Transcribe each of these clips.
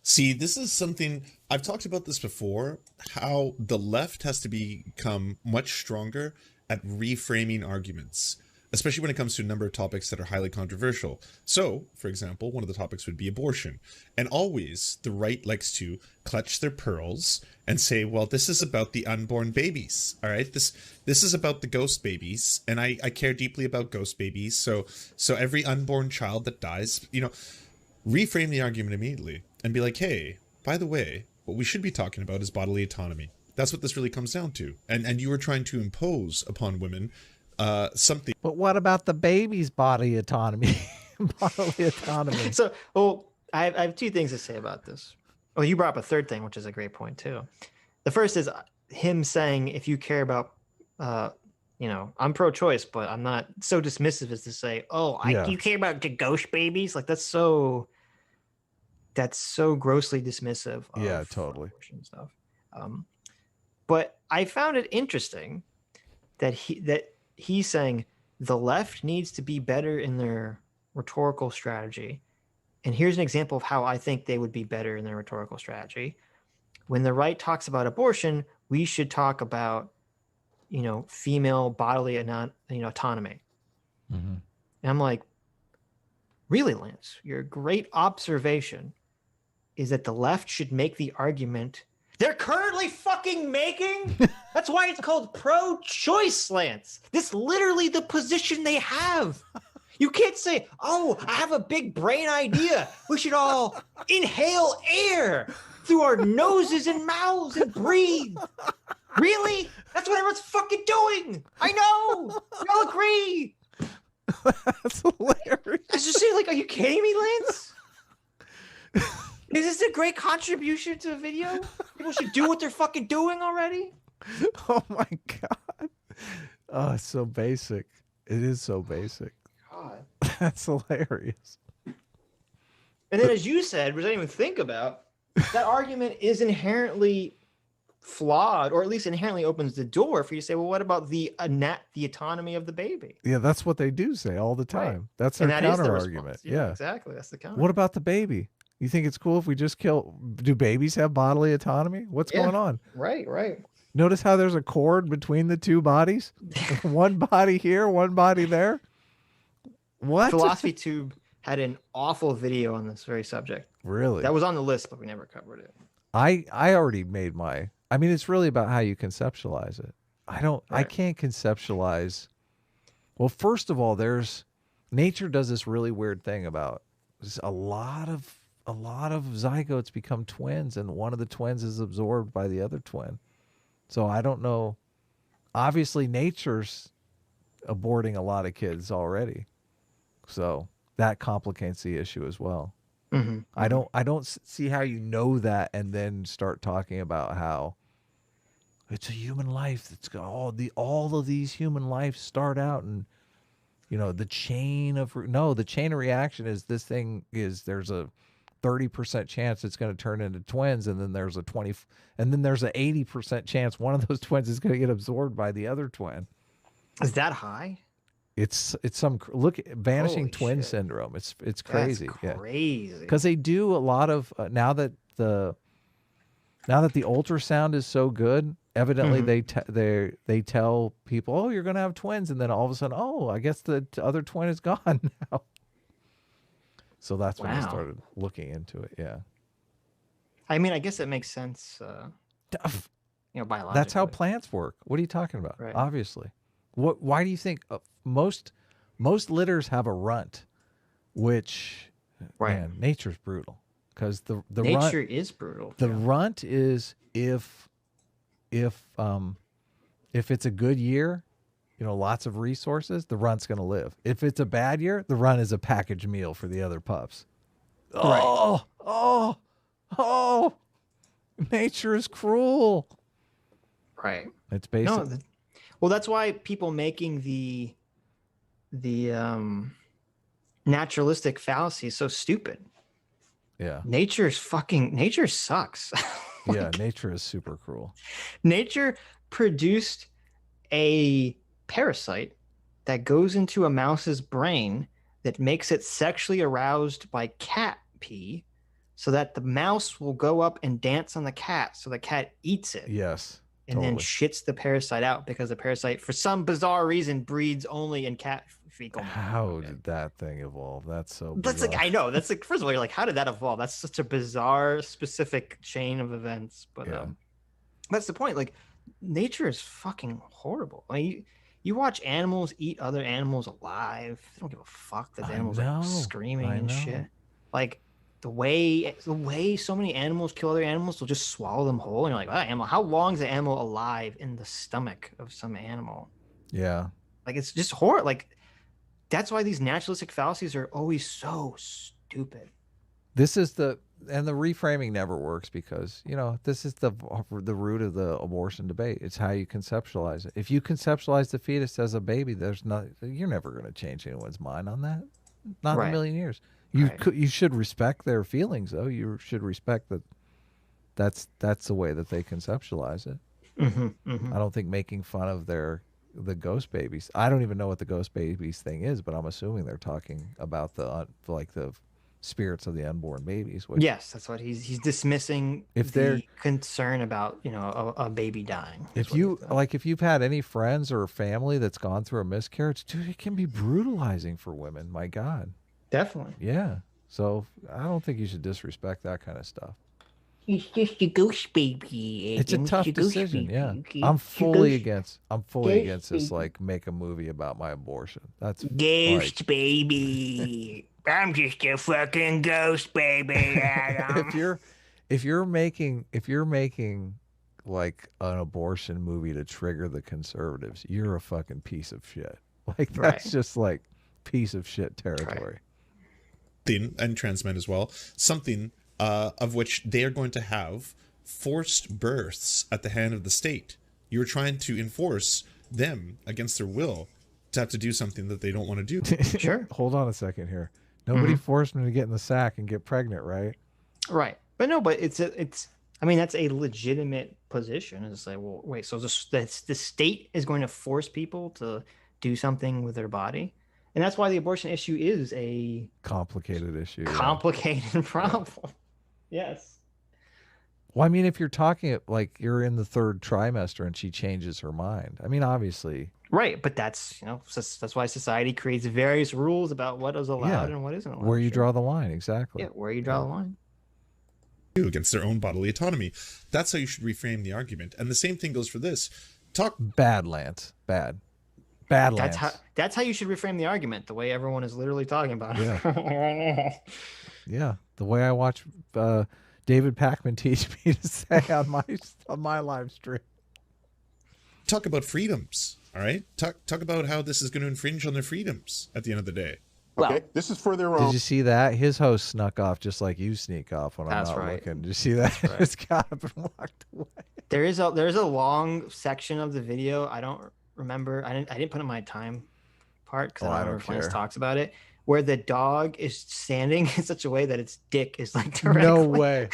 See, this is something I've talked about this before, how the left has to become much stronger at reframing arguments, especially when it comes to a number of topics that are highly controversial. So, for example, one of the topics would be abortion. And always the right likes to clutch their pearls and say, well, this is about the unborn babies. All right. This is about the ghost babies. And I care deeply about ghost babies. So every unborn child that dies, reframe the argument immediately and be like, hey, by the way, what we should be talking about is bodily autonomy. That's what this really comes down to. And you were trying to impose upon women something. But what about the baby's body autonomy? Bodily autonomy. So, I have two things to say about this. Well, you brought up a third thing, which is a great point too. The first is him saying, if you care about, I'm pro-choice, but I'm not so dismissive as to say, you care about the ghost babies? Like that's so grossly dismissive of totally abortion stuff. But I found it interesting that he's saying the left needs to be better in their rhetorical strategy. And here's an example of how I think they would be better in their rhetorical strategy. When the right talks about abortion, we should talk about, female bodily autonomy. Mm-hmm. And I'm like, really, Lance, your great observation is that the left should make the argument they're currently fucking making. That's why it's called pro-choice, Lance. This literally the position they have. You can't say, I have a big brain idea. We should all inhale air through our noses and mouths and breathe. Really? That's what everyone's fucking doing. I know. We all agree. That's hilarious. I just say, are you kidding me, Lance? Is this a great contribution to the video? People should do what they're fucking doing already. Oh my God. Oh, it's so basic. It is so basic. God. That's hilarious. And then as you said, which I didn't even think about, that argument is inherently flawed, or at least inherently opens the door for you to say, well, what about the autonomy of the baby? Yeah, that's what they do say all the time. Right. That's their counter argument. Yeah, exactly. That's the counter. What about the baby? You think it's cool if we just kill? Do babies have bodily autonomy? What's going on? Right. Notice how there's a cord between the two bodies? One body here, one body there. What? Philosophy Tube had an awful video on this very subject. Really? That was on the list, but we never covered it. I already made my... I mean, it's really about how you conceptualize it. I can't conceptualize... Well, first of all, nature does this really weird thing about a lot of zygotes become twins, and one of the twins is absorbed by the other twin. So I don't know. Obviously, nature's aborting a lot of kids already. So that complicates the issue as well. Mm-hmm. I don't see how you know that and then start talking about how it's a human life. It's got all of these human lives start out, and the chain of reaction is this thing is there's a 30% chance it's going to turn into twins, and then there's a 80% chance one of those twins is going to get absorbed by the other twin. Is that high? It's some look at vanishing Holy twin shit. syndrome. It's crazy. That's crazy. Because they do a lot of now that the ultrasound is so good. Evidently, they tell people, you're going to have twins, and then all of a sudden, I guess the other twin is gone now. So that's when I started looking into it. Yeah. I mean, I guess it makes sense. Biologically. That's how plants work. What are you talking about? Right. Obviously. Why do you think most litters have a runt, which man, nature's brutal, because the nature runt, is brutal. The runt is if it's a good year, lots of resources, the runt's going to live. If it's a bad year, the runt is a packaged meal for the other pups. Right. Oh, nature is cruel. Right. It's basic. Well, that's why people making the naturalistic fallacy is so stupid. Yeah. Nature sucks. Yeah, nature is super cruel. Nature produced a parasite that goes into a mouse's brain that makes it sexually aroused by cat pee, so that the mouse will go up and dance on the cat, so the cat eats it. Yes. And then shits the parasite out because the parasite, for some bizarre reason, breeds only in cat fecal. How did that thing evolve? That's so bizarre. That's like, I know. That's like, first of all, you're like, how did that evolve? That's such a bizarre, specific chain of events. But that's the point. Like, nature is fucking horrible. Like, you watch animals eat other animals alive. They don't give a fuck that the animals are screaming and shit. Like, the way so many animals kill other animals, they'll just swallow them whole. And you're like, wow, animal, how long is the animal alive in the stomach of some animal? Yeah. Like, it's just horrible. Like, that's why these naturalistic fallacies are always so stupid. This is the reframing never works because, you know, this is the root of the abortion debate. It's how you conceptualize it. If you conceptualize the fetus as a baby, you're never going to change anyone's mind on that. Not in a million years. You should respect their feelings, though. You should respect that. That's the way that they conceptualize it. I don't think making fun of the ghost babies. I don't even know what the ghost babies thing is, but I'm assuming they're talking about the spirits of the unborn babies. Yes, that's what he's dismissing. If they're concerned about, you know, a baby dying. If you've had any friends or family that's gone through a miscarriage, dude, it can be brutalizing for women. My God. Definitely. Yeah. So I don't think you should disrespect that kind of stuff. It's just a ghost baby. It's a tough decision. Yeah. I'm fully against this, like, make a movie about my abortion. That's ghost baby. I'm just a fucking ghost baby, Adam. if you're making like an abortion movie to trigger the conservatives, you're a fucking piece of shit. Like, that's just like piece of shit territory. And trans men as well, something of which they are going to have forced births at the hand of the state. You're trying to enforce them against their will to have to do something that they don't want to do. Sure. Hold on a second here. Nobody forced me to get in the sack and get pregnant, right? Right. But no, but it's I mean, that's a legitimate position. It's like, well, wait, so the state is going to force people to do something with their body? And that's why the abortion issue is a complicated issue. Complicated problem. Yes. Well, I mean, if you're talking like you're in the third trimester and she changes her mind, I mean, obviously. Right, but that's why society creates various rules about what is allowed and what isn't allowed. Where you draw the line, exactly. Yeah, where you draw the line. Against their own bodily autonomy. That's how you should reframe the argument. And the same thing goes for this. Bad, Lance. Bad. Lance. That's how you should reframe the argument, the way everyone is literally talking about it. Yeah. Yeah. The way I watch David Pakman teach me to say on my live stream. Talk about freedoms. All right. Talk about how this is going to infringe on their freedoms at the end of the day. Okay, this is for their own. Did you see that? His host snuck off just like you sneak off when I'm not looking. Did you see that? It's got up and walked away. There's a long section of the video. I don't remember. I didn't put in my time part because I don't remember if Lance talks about it. Where the dog is standing in such a way that its dick is like directly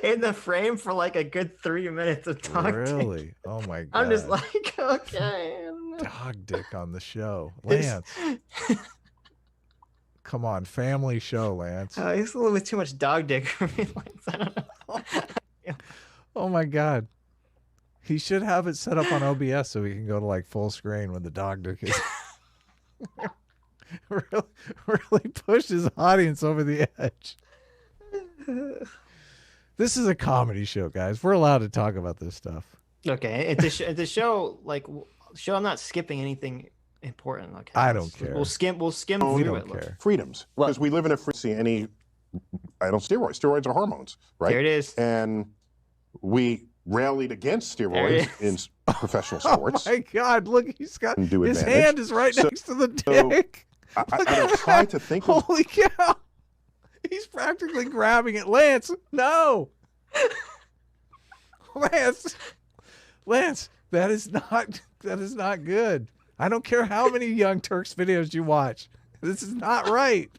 in the frame for like a good 3 minutes of dog. Really? Dick. Oh my God. I'm just like, okay. Dog dick on the show, Lance. Come on, family show, Lance. It's a little bit too much dog dick for me, Lance. I don't know. Oh my God. He should have it set up on OBS so we can go to like full screen when the dog dick is. really push his audience over the edge. This is a comedy show, guys. We're allowed to talk about this stuff. Okay, it's a show like. I'm not skipping anything important. Okay, I don't care. We'll skim through don't care. Freedoms, because we live in a free. See any? I don't steroids. Steroids are hormones, right? There it is. And we rallied against steroids in professional sports. Oh my God! Look, he's got his hand is right next to the dick. I try to think. Holy cow! He's practically grabbing it. Lance, no. Lance, that is not good. I don't care how many Young Turks videos you watch. This is not right.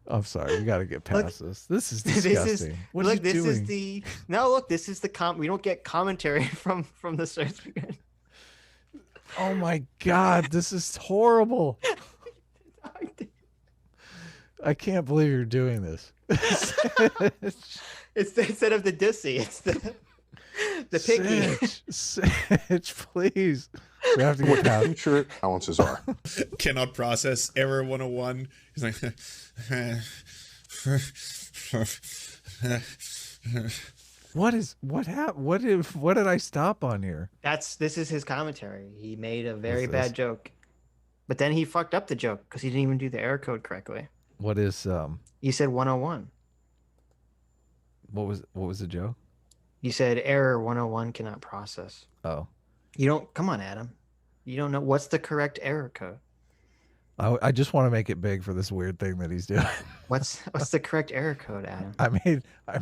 I'm sorry. We got to get past this. This is disgusting. What are you doing? This is the we don't get commentary from the search. Oh my God, this is horrible. I can't believe you're doing this. It's instead of the dissy, it's the picky. Sitch, please. We have to get past. Future balances are. Cannot process error 101. He's like, what did I stop on here? This is his commentary. He made a very What's this? bad joke, but then he fucked up the joke because he didn't even do the error code correctly. What is You said 101. what was the joke? You said error 101 cannot process. Oh. You don't. Come on, Adam. You don't know what's the correct error code. I just want to make it big for this weird thing that he's doing. What's the correct error code, Adam? I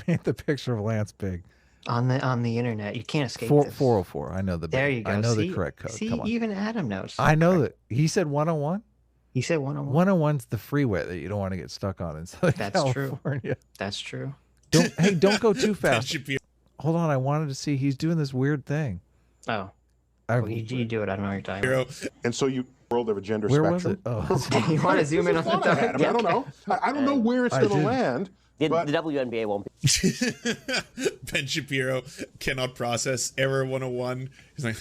made the picture of Lance big. On the internet, you can't escape this. 404. I know the. There you go. I know See, the correct code. See, Come on. even Adam knows. I know that he said 101. He said 101. 101's the freeway that you don't want to get stuck on in Southern That's true. California. That's true. Don't go too Ben fast. Shapiro. Hold on, I wanted to see. He's doing this weird thing. Oh, well, you do it. I don't know what you're talking about. And so you world of a gender Where was spectrum. it? Oh, You want to zoom in on Thought I had him. I don't know. I don't know where it's I going to did. land. The But WNBA won't be. Ben Shapiro cannot process error 101. He's like,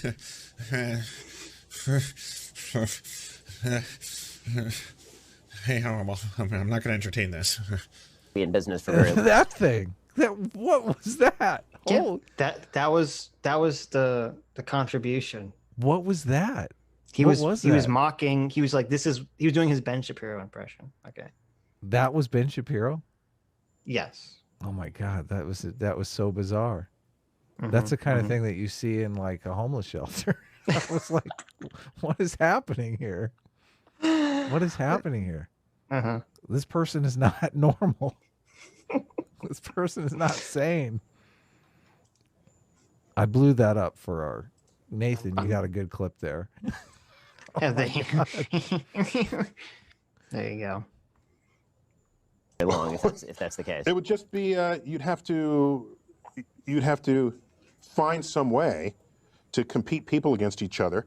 hey, I'm not going to entertain this. Be in business for very long. that thing. What was that? Yeah, Oh, that was the contribution. what was that? He What was that? he was mocking. He was like, he was doing his Ben Shapiro impression. Okay. That was Ben Shapiro. Yes. Oh my God, that was so bizarre. Mhm, That's the kind of mhm. thing that you see in like a homeless shelter. I was like, what is happening here? What is happening here? Uh-huh. This person is not normal. This person is not sane. I blew that up for our Nathan. You got a good clip there. Yeah, there you go. Very long if that's the case. it would just be you'd have to find some way to compete people against each other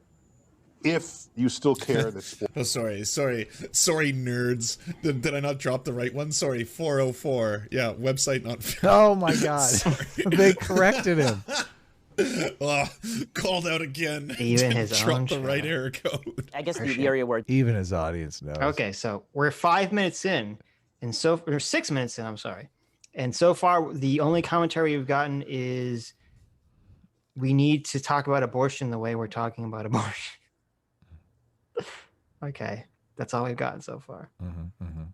if you still care that sport. Oh, sorry, nerds. Did I not drop the right one? Sorry, 404. Yeah, website not found. Oh my God. They corrected him. Oh, called out again. Even Didn't his own drop the show. right error code. I guess For the sure. area where Even his audience knows. Okay, so we're 5 minutes in, and or 6 minutes in. I'm sorry, and so far the only commentary we've gotten is we need to talk about abortion the way we're talking about abortion. Okay, that's all we've gotten so far. Mhm, mhm.